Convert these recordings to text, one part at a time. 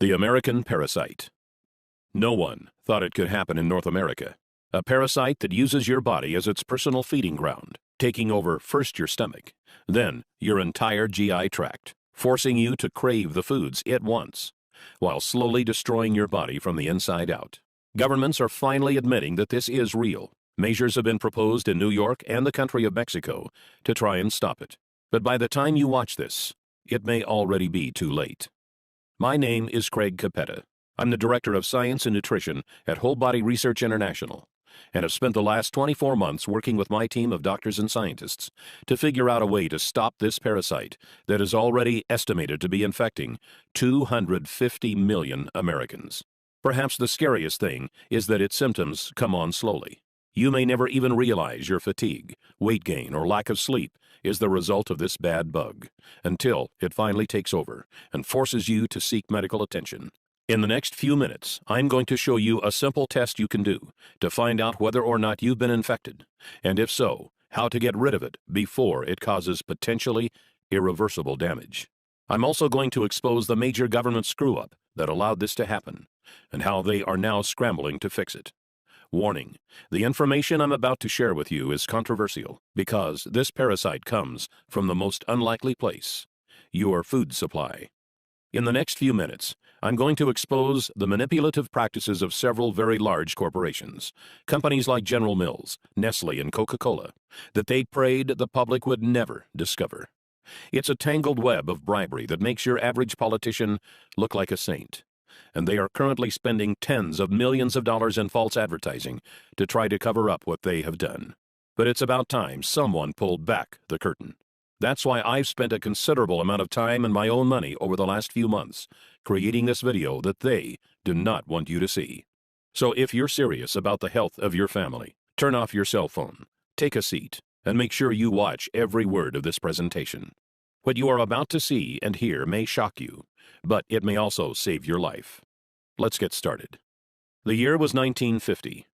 The American parasite. No one thought it could happen in North America. A parasite that uses your body as its personal feeding ground, taking over first your stomach, then your entire GI tract, forcing you to crave the foods it wants, while slowly destroying your body from the inside out. Governments are finally admitting that this is real. Measures have been proposed in New York and the country of Mexico to try and stop it. But by the time you watch this, it may already be too late. My name is Craig Capetta. I'm the Director of Science and Nutrition at Whole Body Research International, and have spent the last 24 months working with my team of doctors and scientists to figure out a way to stop this parasite that is already estimated to be infecting 250 million Americans. Perhaps the scariest thing is that its symptoms come on slowly. You may never even realize your fatigue, weight gain, or lack of sleep is the result of this bad bug, until it finally takes over and forces you to seek medical attention. In the next few minutes, I'm going to show you a simple test you can do to find out whether or not you've been infected, and if so, how to get rid of it before it causes potentially irreversible damage. I'm also going to expose the major government screw-up that allowed this to happen, and how they are now scrambling to fix it. Warning, the information I'm about to share with you is controversial because this parasite comes from the most unlikely place, your food supply. In the next few minutes, I'm going to expose the manipulative practices of several very large corporations, companies like General Mills, Nestle, and Coca-Cola, that they prayed the public would never discover. It's a tangled web of bribery that makes your average politician look like a saint, and they are currently spending tens of millions of dollars in false advertising to try to cover up what they have done. But it's about time someone pulled back the curtain. That's why I've spent a considerable amount of time and my own money over the last few months creating this video that they do not want you to see. So if you're serious about the health of your family, turn off your cell phone, take a seat, and make sure you watch every word of this presentation. What you are about to see and hear may shock you, but it may also save your life. Let's get started. The year was 1950.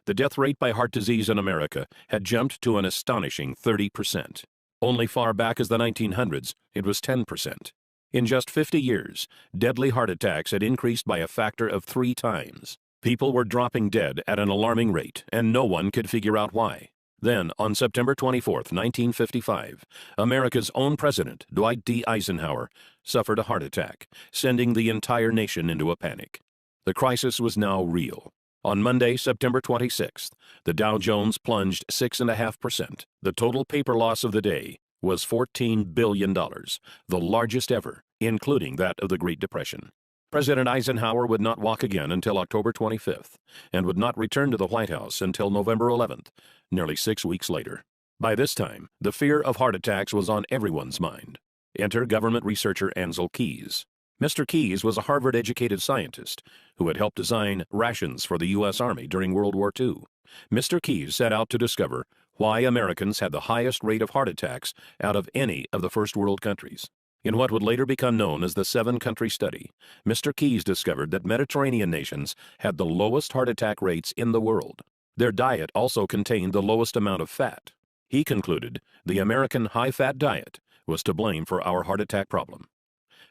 The death rate by heart disease in America had jumped to an astonishing 30%. Only far back as the 1900s, it was 10%. In just 50 years, deadly heart attacks had increased by a factor of 3 times. People were dropping dead at an alarming rate, and no one could figure out why. Then, on September 24, 1955, America's own president, Dwight D. Eisenhower, suffered a heart attack, sending the entire nation into a panic. The crisis was now real. On Monday, September 26th, the Dow Jones plunged 6.5%. The total paper loss of the day was $14 billion, the largest ever, including that of the Great Depression. President Eisenhower would not walk again until October 25th, and would not return to the White House until November 11th, nearly 6 weeks later. By this time, the fear of heart attacks was on everyone's mind. Enter government researcher Ancel Keys. Mr. Keys was a Harvard-educated scientist who had helped design rations for the U.S. Army during World War II. Mr. Keys set out to discover why Americans had the highest rate of heart attacks out of any of the first world countries. In what would later become known as the 7-country study, Mr. Keys discovered that Mediterranean nations had the lowest heart attack rates in the world. Their diet also contained the lowest amount of fat. He concluded the American high-fat diet was to blame for our heart attack problem.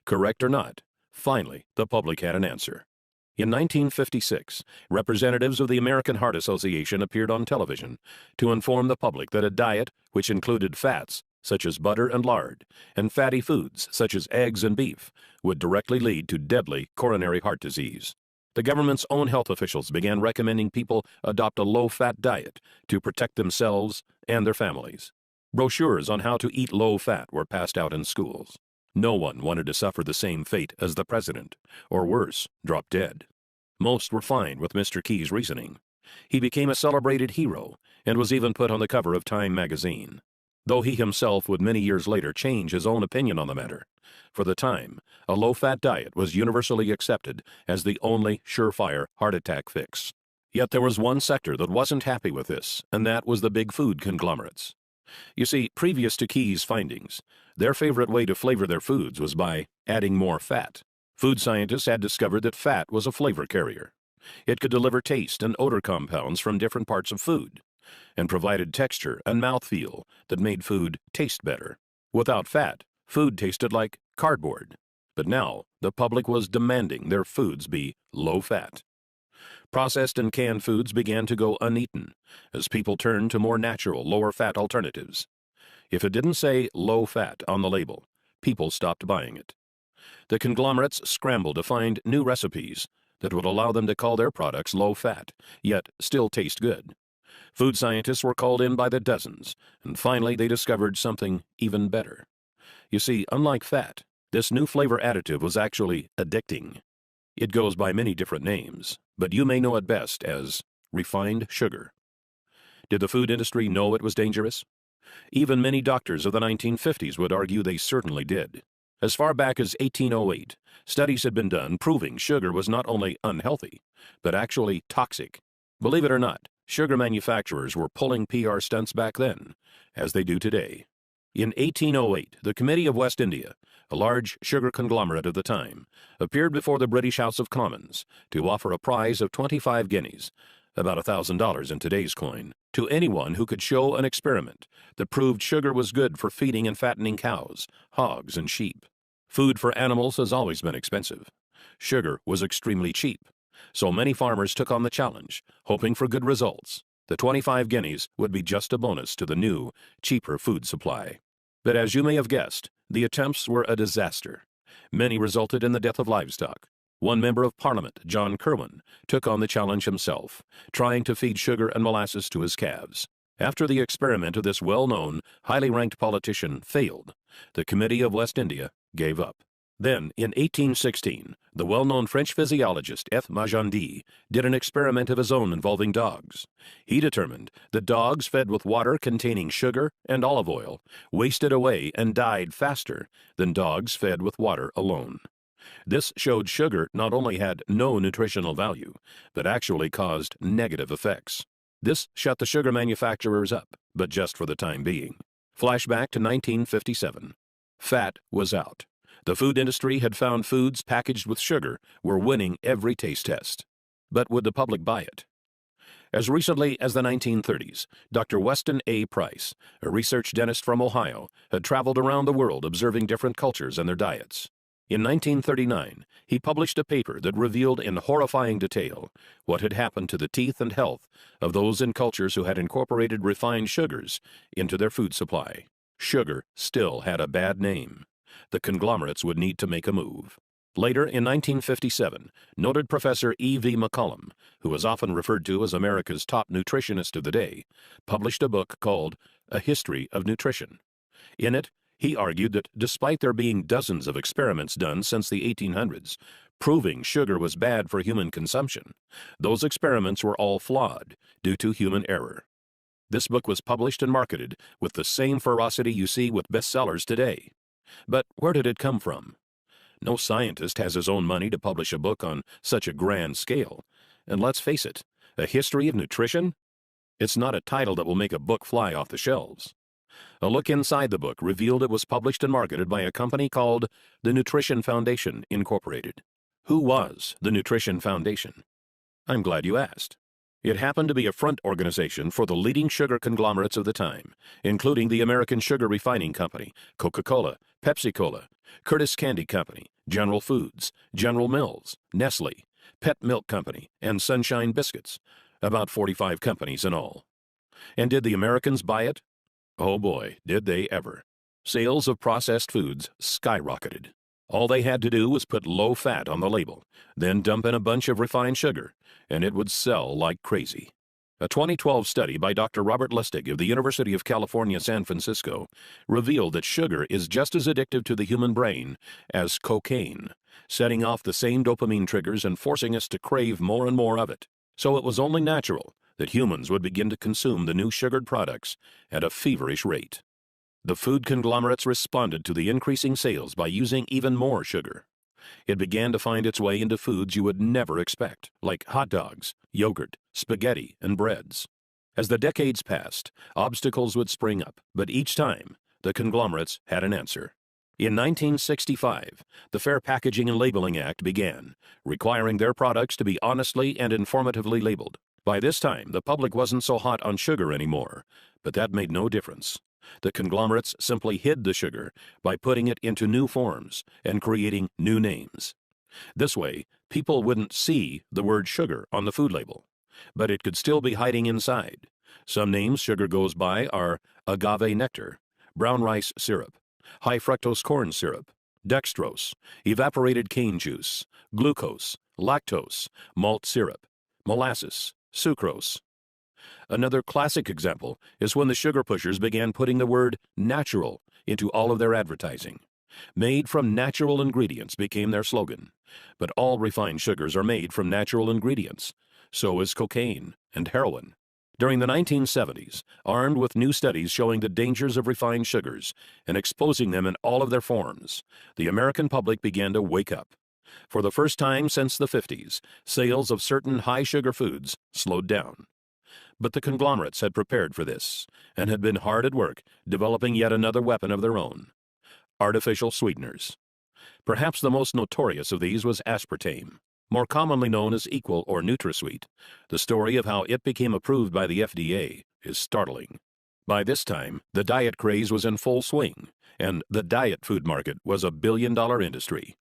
Correct or not, finally, the public had an answer. In 1956, representatives of the American Heart Association appeared on television to inform the public that a diet which included fats, such as butter and lard, and fatty foods, such as eggs and beef, would directly lead to deadly coronary heart disease. The government's own health officials began recommending people adopt a low-fat diet to protect themselves and their families. Brochures on how to eat low-fat were passed out in schools. No one wanted to suffer the same fate as the president, or worse, drop dead. Most were fine with Mr. Keys' reasoning. He became a celebrated hero and was even put on the cover of Time magazine, though he himself would many years later change his own opinion on the matter. For the time, a low-fat diet was universally accepted as the only surefire heart attack fix. Yet there was one sector that wasn't happy with this, and that was the big food conglomerates. You see, previous to Keys' findings, their favorite way to flavor their foods was by adding more fat. Food scientists had discovered that fat was a flavor carrier. It could deliver taste and odor compounds from different parts of food, and provided texture and mouthfeel that made food taste better. Without fat, food tasted like cardboard. But now, the public was demanding their foods be low-fat. Processed and canned foods began to go uneaten as people turned to more natural, lower-fat alternatives. If it didn't say low-fat on the label, people stopped buying it. The conglomerates scrambled to find new recipes that would allow them to call their products low-fat, yet still taste good. Food scientists were called in by the dozens, and finally they discovered something even better. You see, unlike fat, this new flavor additive was actually addicting. It goes by many different names, but you may know it best as refined sugar. Did the food industry know it was dangerous? Even many doctors of the 1950s would argue they certainly did. As far back as 1808, studies had been done proving sugar was not only unhealthy, but actually toxic. Believe it or not, sugar manufacturers were pulling PR stunts back then, as they do today. In 1808, the Committee of West India, a large sugar conglomerate of the time, appeared before the British House of Commons to offer a prize of 25 guineas, about $1,000 in today's coin, to anyone who could show an experiment that proved sugar was good for feeding and fattening cows, hogs, and sheep. Food for animals has always been expensive. Sugar was extremely cheap, so many farmers took on the challenge, hoping for good results. The 25 guineas would be just a bonus to the new, cheaper food supply. But as you may have guessed, the attempts were a disaster. Many resulted in the death of livestock. One member of Parliament, John Kirwan, took on the challenge himself, trying to feed sugar and molasses to his calves. After the experiment of this well-known, highly ranked politician failed, the Committee of West India gave up. Then, in 1816, the well-known French physiologist F. Magendie did an experiment of his own involving dogs. He determined that dogs fed with water containing sugar and olive oil wasted away and died faster than dogs fed with water alone. This showed sugar not only had no nutritional value, but actually caused negative effects. This shut the sugar manufacturers up, but just for the time being. Flashback to 1957. Fat was out. The food industry had found foods packaged with sugar were winning every taste test. But would the public buy it? As recently as the 1930s, Dr. Weston A. Price, a research dentist from Ohio, had traveled around the world observing different cultures and their diets. In 1939, he published a paper that revealed in horrifying detail what had happened to the teeth and health of those in cultures who had incorporated refined sugars into their food supply. Sugar still had a bad name. The conglomerates would need to make a move. Later, in 1957, noted Professor E.V. McCollum, who was often referred to as America's top nutritionist of the day, published a book called A History of Nutrition. In it, he argued that despite there being dozens of experiments done since the 1800s, proving sugar was bad for human consumption, those experiments were all flawed due to human error. This book was published and marketed with the same ferocity you see with bestsellers today. But where did it come from? No scientist has his own money to publish a book on such a grand scale. And let's face it, A History of Nutrition? It's not a title that will make a book fly off the shelves. A look inside the book revealed it was published and marketed by a company called the Nutrition Foundation, Incorporated. Who was the Nutrition Foundation? I'm glad you asked. It happened to be a front organization for the leading sugar conglomerates of the time, including the American Sugar Refining Company, Coca-Cola, Pepsi-Cola, Curtis Candy Company, General Foods, General Mills, Nestle, Pet Milk Company, and Sunshine Biscuits, about 45 companies in all. And did the Americans buy it? Oh boy, did they ever. Sales of processed foods skyrocketed. All they had to do was put low fat on the label, then dump in a bunch of refined sugar, and it would sell like crazy. A 2012 study by Dr. Robert Lustig of the University of California, San Francisco, revealed that sugar is just as addictive to the human brain as cocaine, setting off the same dopamine triggers and forcing us to crave more and more of it. So it was only natural that humans would begin to consume the new sugared products at a feverish rate. The food conglomerates responded to the increasing sales by using even more sugar. It began to find its way into foods you would never expect, like hot dogs, yogurt, spaghetti, and breads. As the decades passed, obstacles would spring up, but each time, the conglomerates had an answer. In 1965, the Fair Packaging and Labeling Act began, requiring their products to be honestly and informatively labeled. By this time, the public wasn't so hot on sugar anymore, but that made no difference. The conglomerates simply hid the sugar by putting it into new forms and creating new names. This way, people wouldn't see the word sugar on the food label, but it could still be hiding inside. Some names sugar goes by are agave nectar, brown rice syrup, high fructose corn syrup, dextrose, evaporated cane juice, glucose, lactose, malt syrup, molasses, sucrose. Another classic example is when the sugar pushers began putting the word natural into all of their advertising. Made from natural ingredients became their slogan, but all refined sugars are made from natural ingredients. So is cocaine and heroin. During the 1970s, armed with new studies showing the dangers of refined sugars and exposing them in all of their forms, the American public began to wake up. For the first time since the 50s, sales of certain high-sugar foods slowed down. But the conglomerates had prepared for this and had been hard at work developing yet another weapon of their own: artificial sweeteners. Perhaps the most notorious of these was aspartame, more commonly known as Equal or NutraSweet. The story of how it became approved by the FDA is startling. By this time, the diet craze was in full swing, and the diet food market was a billion-dollar industry.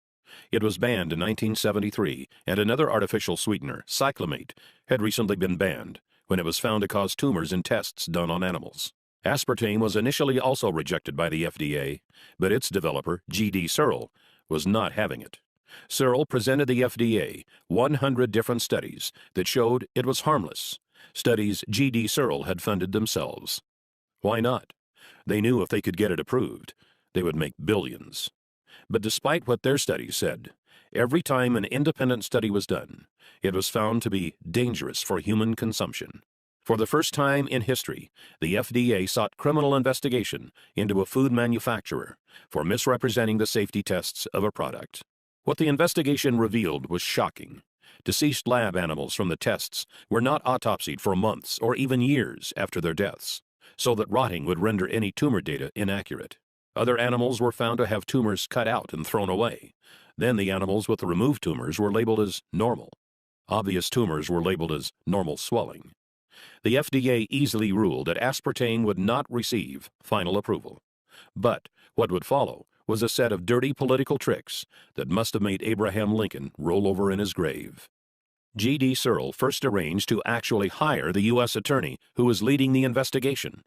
It was banned in 1973, and another artificial sweetener, cyclamate, had recently been banned when it was found to cause tumors in tests done on animals. Aspartame was initially also rejected by the FDA, but its developer, G.D. Searle, was not having it. Searle presented the FDA 100 different studies that showed it was harmless, studies G.D. Searle had funded themselves. Why not? They knew if they could get it approved, they would make billions. But despite what their studies said, every time an independent study was done, it was found to be dangerous for human consumption. For the first time in history, the FDA sought criminal investigation into a food manufacturer for misrepresenting the safety tests of a product. What the investigation revealed was shocking. Deceased lab animals from the tests were not autopsied for months or even years after their deaths, so that rotting would render any tumor data inaccurate. Other animals were found to have tumors cut out and thrown away. Then the animals with the removed tumors were labeled as normal. Obvious tumors were labeled as normal swelling. The FDA easily ruled that aspartame would not receive final approval. But what would follow was a set of dirty political tricks that must have made Abraham Lincoln roll over in his grave. G.D. Searle first arranged to actually hire the U.S. attorney who was leading the investigation.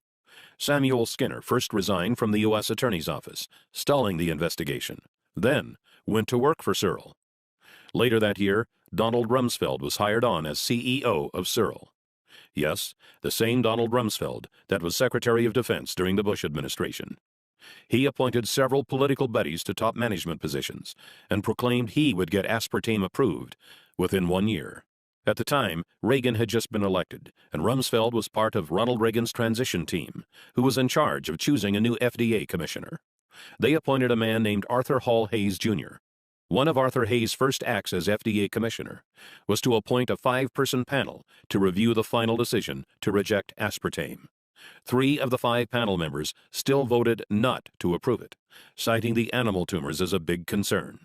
Samuel Skinner first resigned from the U.S. Attorney's Office, stalling the investigation, then went to work for Searle. Later that year, Donald Rumsfeld was hired on as CEO of Searle. Yes, the same Donald Rumsfeld that was Secretary of Defense during the Bush administration. He appointed several political buddies to top management positions and proclaimed he would get aspartame approved within 1 year. At the time, Reagan had just been elected, and Rumsfeld was part of Ronald Reagan's transition team, who was in charge of choosing a new FDA commissioner. They appointed a man named Arthur Hall Hayes, Jr. One of Arthur Hayes' first acts as FDA commissioner was to appoint a 5-person panel to review the final decision to reject aspartame. 3 of the 5 panel members still voted not to approve it, citing the animal tumors as a big concern.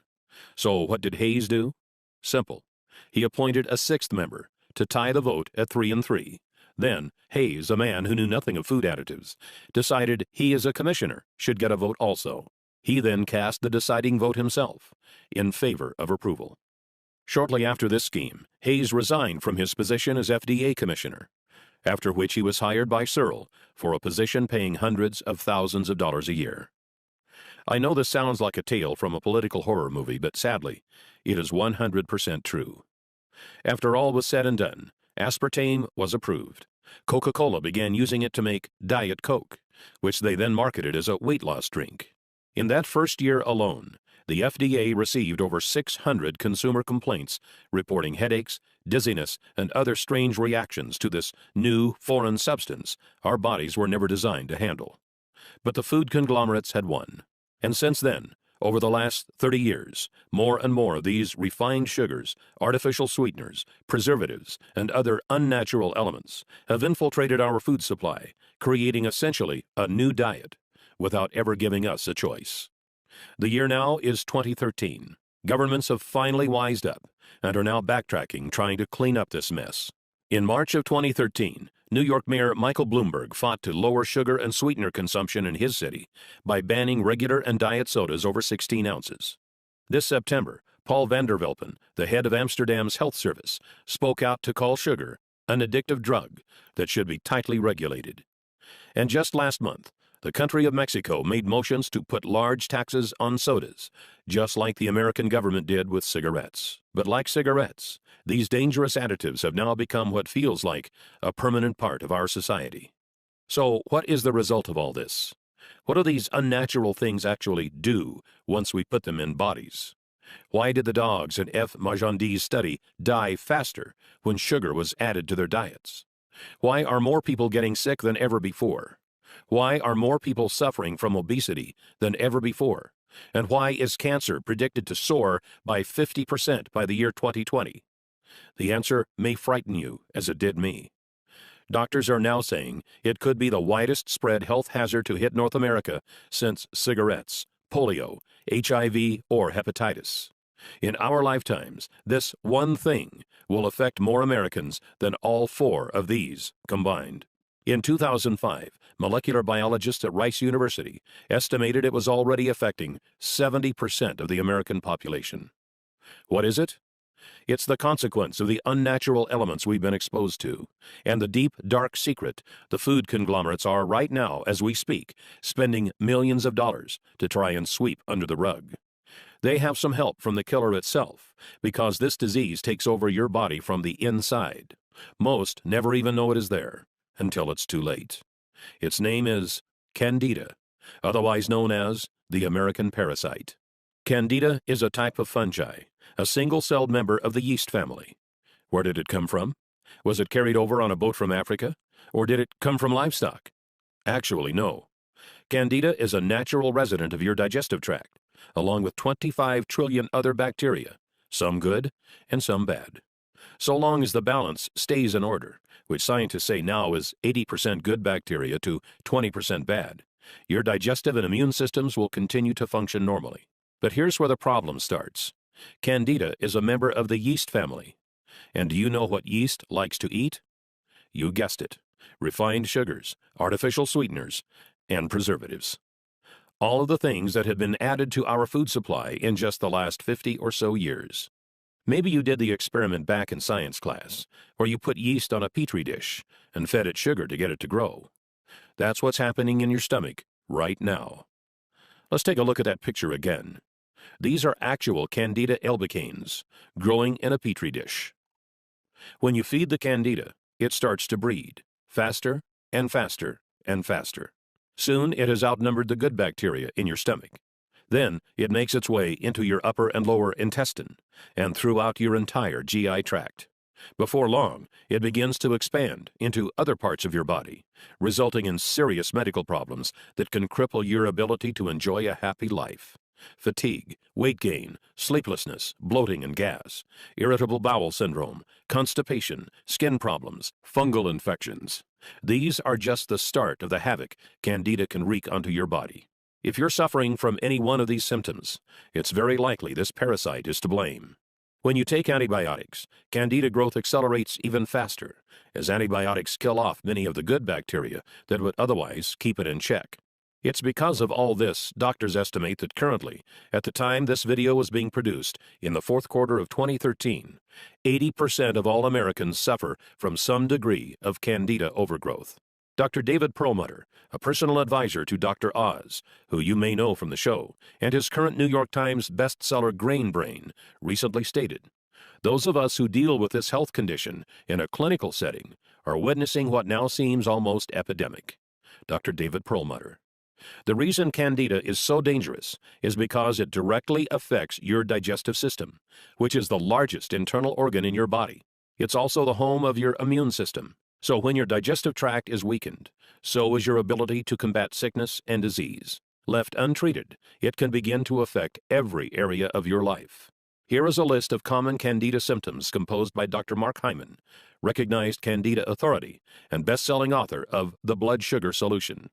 So what did Hayes do? Simple. He appointed a 6th member to tie the vote at 3-3. Then Hayes, a man who knew nothing of food additives, decided he as a commissioner should get a vote also. He then cast the deciding vote himself in favor of approval. Shortly after this scheme, Hayes resigned from his position as FDA commissioner, after which he was hired by Searle for a position paying hundreds of thousands of dollars a year. I know this sounds like a tale from a political horror movie, but sadly, it is 100% true. After all was said and done, aspartame was approved. Coca-Cola began using it to make Diet Coke, which they then marketed as a weight loss drink. In that first year alone, the FDA received over 600 consumer complaints reporting headaches, dizziness, and other strange reactions to this new foreign substance our bodies were never designed to handle. But the food conglomerates had won. And since then, over the last 30 years, more and more of these refined sugars, artificial sweeteners, preservatives, and other unnatural elements have infiltrated our food supply, creating essentially a new diet, without ever giving us a choice. The year now is 2013. Governments have finally wised up and are now backtracking, trying to clean up this mess. In March of 2013, New York Mayor Michael Bloomberg fought to lower sugar and sweetener consumption in his city by banning regular and diet sodas over 16 ounces. This September, Paul van der Velpen, the head of Amsterdam's health service, spoke out to call sugar an addictive drug that should be tightly regulated. And just last month, the country of Mexico made motions to put large taxes on sodas, just like the American government did with cigarettes. But like cigarettes, these dangerous additives have now become what feels like a permanent part of our society. So, what is the result of all this? What do these unnatural things actually do once we put them in bodies? Why did the dogs in F. Magendie's study die faster when sugar was added to their diets? Why are more people getting sick than ever before? Why are more people suffering from obesity than ever before? And why is cancer predicted to soar by 50% by the year 2020? The answer may frighten you, as it did me. Doctors are now saying it could be the widest spread health hazard to hit North America since cigarettes, polio, HIV, or hepatitis. In our lifetimes, this one thing will affect more Americans than all four of these combined. In 2005, molecular biologists at Rice University estimated it was already affecting 70% of the American population. What is it? It's the consequence of the unnatural elements we've been exposed to, and the deep, dark secret the food conglomerates are right now, as we speak, spending millions of dollars to try and sweep under the rug. They have some help from the killer itself, because this disease takes over your body from the inside. Most never even know it is there, until it's too late. Its name is Candida, otherwise known as the American parasite. Candida is a type of fungi, a single-celled member of the yeast family. Where did it come from? Was it carried over on a boat from Africa? Or did it come from livestock? Actually, no. Candida is a natural resident of your digestive tract, along with 25 trillion other bacteria, some good and some bad. So long as the balance stays in order, which scientists say now is 80% good bacteria to 20% bad, your digestive and immune systems will continue to function normally. But here's where the problem starts. Candida is a member of the yeast family. And do you know what yeast likes to eat? You guessed it. Refined sugars, artificial sweeteners, and preservatives. All of the things that have been added to our food supply in just the last 50 or so years. Maybe you did the experiment back in science class, where you put yeast on a petri dish and fed it sugar to get it to grow. That's what's happening in your stomach right now. Let's take a look at that picture again. These are actual Candida albicans growing in a petri dish. When you feed the Candida, it starts to breed, faster and faster and faster. Soon it has outnumbered the good bacteria in your stomach. Then it makes its way into your upper and lower intestine and throughout your entire GI tract. Before long, it begins to expand into other parts of your body, resulting in serious medical problems that can cripple your ability to enjoy a happy life. Fatigue, weight gain, sleeplessness, bloating and gas, irritable bowel syndrome, constipation, skin problems, fungal infections. These are just the start of the havoc Candida can wreak onto your body. If you're suffering from any one of these symptoms, it's very likely this parasite is to blame. When you take antibiotics, Candida growth accelerates even faster, as antibiotics kill off many of the good bacteria that would otherwise keep it in check. It's because of all this, doctors estimate that currently, at the time this video was being produced, in the fourth quarter of 2013, 80% of all Americans suffer from some degree of Candida overgrowth. Dr. David Perlmutter, a personal advisor to Dr. Oz, who you may know from the show, and his current New York Times bestseller Grain Brain, recently stated, "Those of us who deal with this health condition in a clinical setting are witnessing what now seems almost epidemic." Dr. David Perlmutter. The reason Candida is so dangerous is because it directly affects your digestive system, which is the largest internal organ in your body. It's also the home of your immune system. So when your digestive tract is weakened, so is your ability to combat sickness and disease. Left untreated, it can begin to affect every area of your life. Here is a list of common Candida symptoms composed by Dr. Mark Hyman, recognized Candida authority and best-selling author of The Blood Sugar Solution.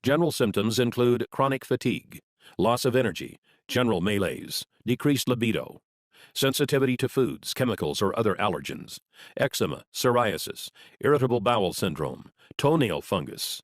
General symptoms include chronic fatigue, loss of energy, general malaise, decreased libido, sensitivity to foods, chemicals, or other allergens, eczema, psoriasis, irritable bowel syndrome, toenail fungus.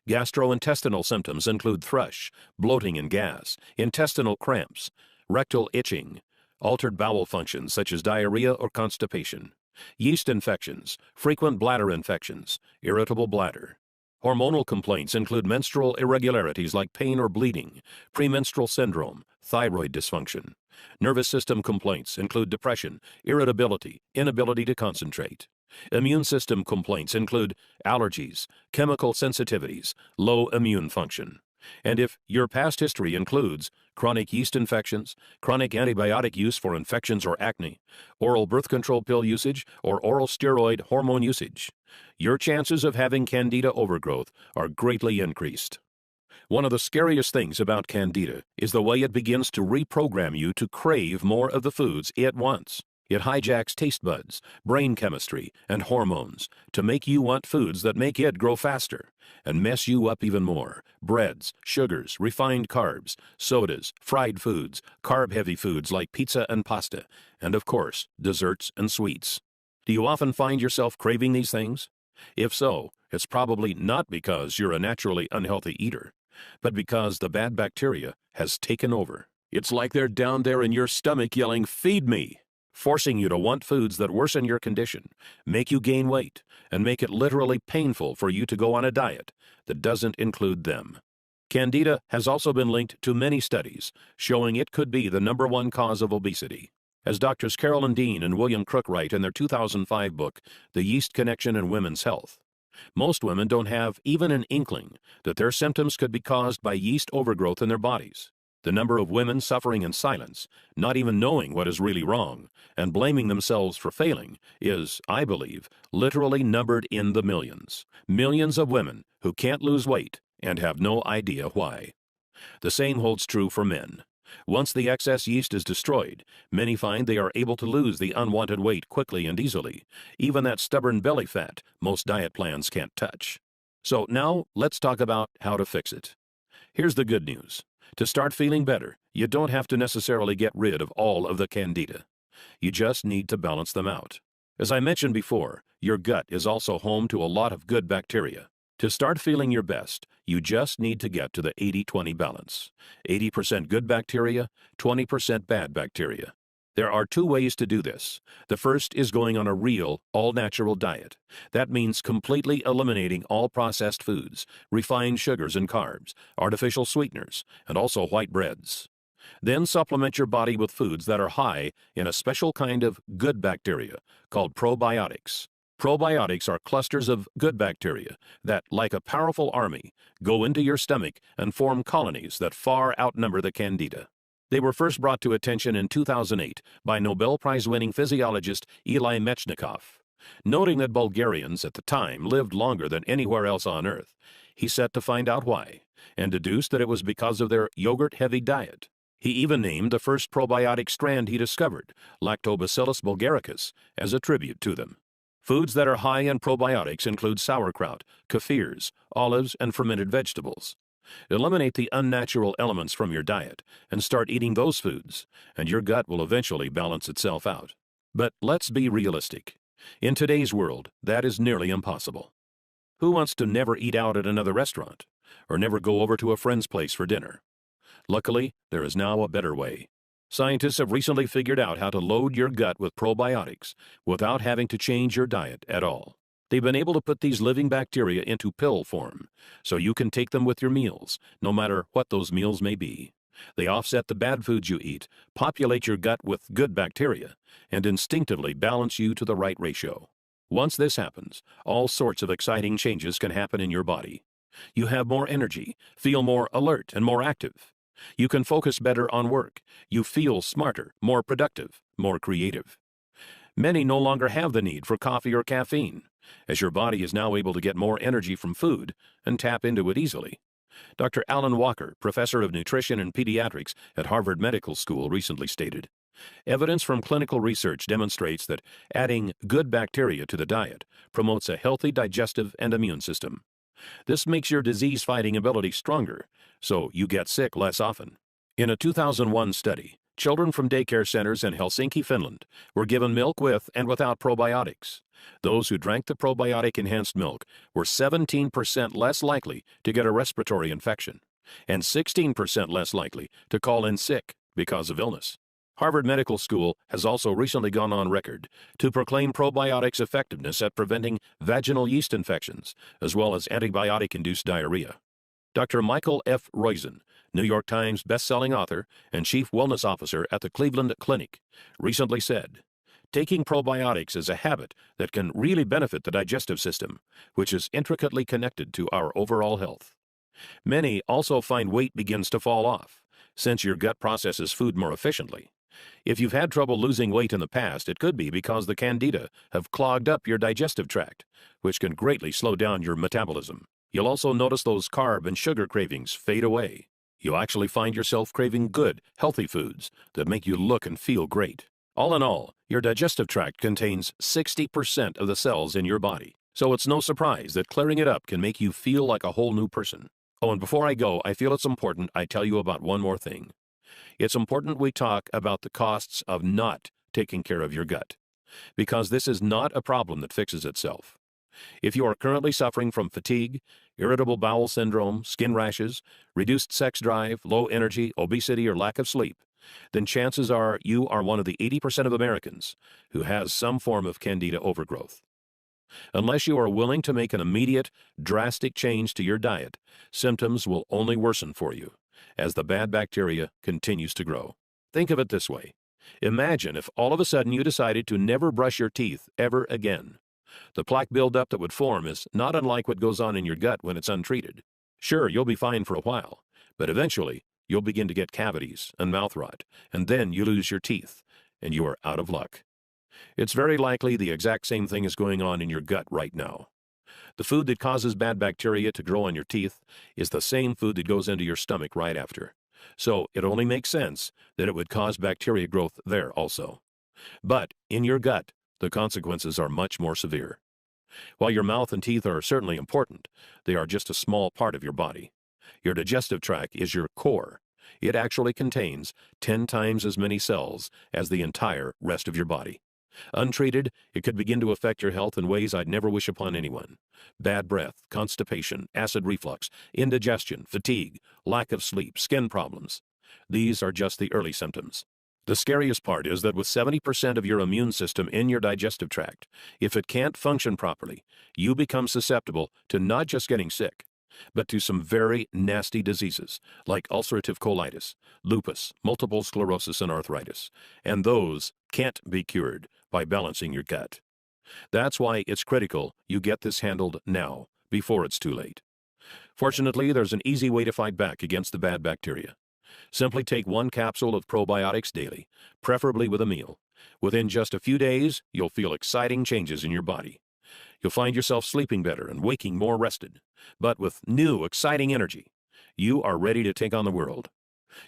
Gastrointestinal symptoms include thrush, bloating and gas, intestinal cramps, rectal itching, altered bowel functions such as diarrhea or constipation, yeast infections, frequent bladder infections, irritable bladder. Hormonal complaints include menstrual irregularities like pain or bleeding, premenstrual syndrome, thyroid dysfunction. Nervous system complaints include depression, irritability, inability to concentrate. Immune system complaints include allergies, chemical sensitivities, low immune function. And if your past history includes chronic yeast infections, chronic antibiotic use for infections or acne, oral birth control pill usage, or oral steroid hormone usage, your chances of having Candida overgrowth are greatly increased. One of the scariest things about Candida is the way it begins to reprogram you to crave more of the foods it wants. It hijacks taste buds, brain chemistry, and hormones to make you want foods that make it grow faster and mess you up even more. Breads, sugars, refined carbs, sodas, fried foods, carb-heavy foods like pizza and pasta, and of course, desserts and sweets. Do you often find yourself craving these things? If so, it's probably not because you're a naturally unhealthy eater, but because the bad bacteria has taken over. It's like they're down there in your stomach yelling, "Feed me!" forcing you to want foods that worsen your condition, make you gain weight, and make it literally painful for you to go on a diet that doesn't include them. Candida has also been linked to many studies showing it could be the #1 cause of obesity. As Doctors Carolyn Dean and William Crook write in their 2005 book, The Yeast Connection in Women's Health, most women don't have even an inkling that their symptoms could be caused by yeast overgrowth in their bodies. The number of women suffering in silence, not even knowing what is really wrong, and blaming themselves for failing is, I believe, literally numbered in the millions. Millions of women who can't lose weight and have no idea why. The same holds true for men. Once the excess yeast is destroyed, many find they are able to lose the unwanted weight quickly and easily, even that stubborn belly fat most diet plans can't touch. So now let's talk about how to fix it. Here's the good news. To start feeling better, you don't have to necessarily get rid of all of the Candida. You just need to balance them out. As I mentioned before, your gut is also home to a lot of good bacteria. To start feeling your best, you just need to get to the 80-20 balance. 80% good bacteria, 20% bad bacteria. There are two ways to do this. The first is going on a real, all-natural diet. That means completely eliminating all processed foods, refined sugars and carbs, artificial sweeteners, and also white breads. Then supplement your body with foods that are high in a special kind of good bacteria called probiotics. Probiotics are clusters of good bacteria that, like a powerful army, go into your stomach and form colonies that far outnumber the Candida. They were first brought to attention in 2008 by Nobel Prize-winning physiologist Eli Mechnikov. Noting that Bulgarians at the time lived longer than anywhere else on Earth, he set to find out why, and deduced that it was because of their yogurt-heavy diet. He even named the first probiotic strand he discovered, Lactobacillus bulgaricus, as a tribute to them. Foods that are high in probiotics include sauerkraut, kefirs, olives, and fermented vegetables. Eliminate the unnatural elements from your diet and start eating those foods, and your gut will eventually balance itself out. But let's be realistic. In today's world, that is nearly impossible. Who wants to never eat out at another restaurant, or never go over to a friend's place for dinner? Luckily, there is now a better way. Scientists have recently figured out how to load your gut with probiotics without having to change your diet at all. They've been able to put these living bacteria into pill form, so you can take them with your meals, no matter what those meals may be. They offset the bad foods you eat, populate your gut with good bacteria, and instinctively balance you to the right ratio. Once this happens, all sorts of exciting changes can happen in your body. You have more energy, feel more alert and more active. You can focus better on work. You feel smarter, more productive, more creative. Many no longer have the need for coffee or caffeine, as your body is now able to get more energy from food and tap into it easily. Dr. Alan Walker, professor of nutrition and pediatrics at Harvard Medical School, recently stated, "Evidence from clinical research demonstrates that adding good bacteria to the diet promotes a healthy digestive and immune system. This makes your disease-fighting ability stronger, so you get sick less often." In a 2001 study, Children from daycare centers in Helsinki, Finland, were given milk with and without probiotics. Those who drank the probiotic-enhanced milk were 17% less likely to get a respiratory infection and 16% less likely to call in sick because of illness. Harvard Medical School has also recently gone on record to proclaim probiotics' effectiveness at preventing vaginal yeast infections, as well as antibiotic-induced diarrhea. Dr. Michael F. Roizen, New York Times best-selling author and chief wellness officer at the Cleveland Clinic, recently said, "Taking probiotics is a habit that can really benefit the digestive system, which is intricately connected to our overall health." Many also find weight begins to fall off, since your gut processes food more efficiently. If you've had trouble losing weight in the past, it could be because the candida have clogged up your digestive tract, which can greatly slow down your metabolism. You'll also notice those carb and sugar cravings fade away. You'll actually find yourself craving good, healthy foods that make you look and feel great. All in all, your digestive tract contains 60% of the cells in your body, so it's no surprise that clearing it up can make you feel like a whole new person. Oh, and before I go, I feel it's important I tell you about one more thing. It's important we talk about the costs of not taking care of your gut, because this is not a problem that fixes itself. If you are currently suffering from fatigue, irritable bowel syndrome, skin rashes, reduced sex drive, low energy, obesity, or lack of sleep, then chances are you are one of the 80% of Americans who has some form of candida overgrowth. Unless you are willing to make an immediate, drastic change to your diet, symptoms will only worsen for you as the bad bacteria continues to grow. Think of it this way. Imagine if all of a sudden you decided to never brush your teeth ever again. The plaque buildup that would form is not unlike what goes on in your gut when it's untreated. Sure, you'll be fine for a while, but eventually you'll begin to get cavities and mouth rot, and then you lose your teeth, and you are out of luck. It's very likely the exact same thing is going on in your gut right now. The food that causes bad bacteria to grow on your teeth is the same food that goes into your stomach right after. So it only makes sense that it would cause bacteria growth there also. But in your gut, the consequences are much more severe. While your mouth and teeth are certainly important, they are just a small part of your body. Your digestive tract is your core. It actually contains 10 times as many cells as the entire rest of your body. Untreated, it could begin to affect your health in ways I'd never wish upon anyone. Bad breath, constipation, acid reflux, indigestion, fatigue, lack of sleep, skin problems. These are just the early symptoms. The scariest part is that with 70% of your immune system in your digestive tract, if it can't function properly, you become susceptible to not just getting sick, but to some very nasty diseases like ulcerative colitis, lupus, multiple sclerosis, and arthritis. And those can't be cured by balancing your gut. That's why it's critical you get this handled now, before it's too late. Fortunately, there's an easy way to fight back against the bad bacteria. Simply take 1 capsule of probiotics daily, preferably with a meal. Within just a few days, you'll feel exciting changes in your body. You'll find yourself sleeping better and waking more rested, but with new, exciting energy. You are ready to take on the world.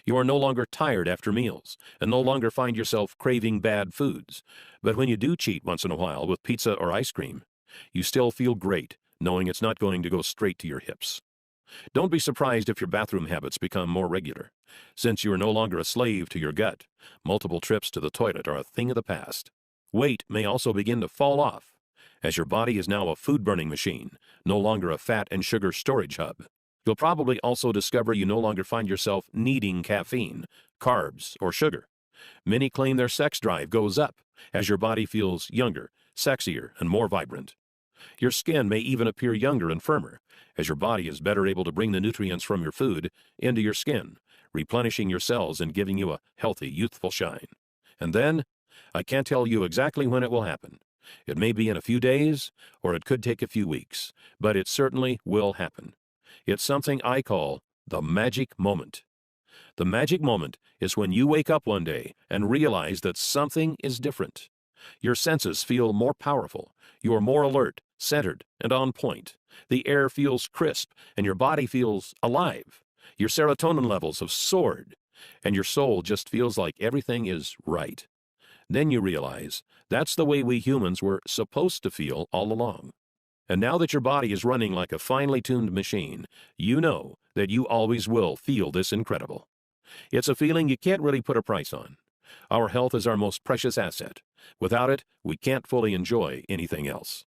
You are no longer tired after meals and no longer find yourself craving bad foods. But when you do cheat once in a while with pizza or ice cream, you still feel great knowing it's not going to go straight to your hips. Don't be surprised if your bathroom habits become more regular. Since you are no longer a slave to your gut, multiple trips to the toilet are a thing of the past. Weight may also begin to fall off, as your body is now a food-burning machine, no longer a fat and sugar storage hub. You'll probably also discover you no longer find yourself needing caffeine, carbs, or sugar. Many claim their sex drive goes up as your body feels younger, sexier, and more vibrant. Your skin may even appear younger and firmer, as your body is better able to bring the nutrients from your food into your skin, replenishing your cells and giving you a healthy, youthful shine. And then, I can't tell you exactly when it will happen. It may be in a few days, or it could take a few weeks, but it certainly will happen. It's something I call the magic moment. The magic moment is when you wake up one day and realize that something is different. Your senses feel more powerful. You are more alert, centered, and on point. The air feels crisp, and your body feels alive. Your serotonin levels have soared, and your soul just feels like everything is right. Then you realize that's the way we humans were supposed to feel all along. And now that your body is running like a finely tuned machine, you know that you always will feel this incredible. It's a feeling you can't really put a price on. Our health is our most precious asset. Without it, we can't fully enjoy anything else.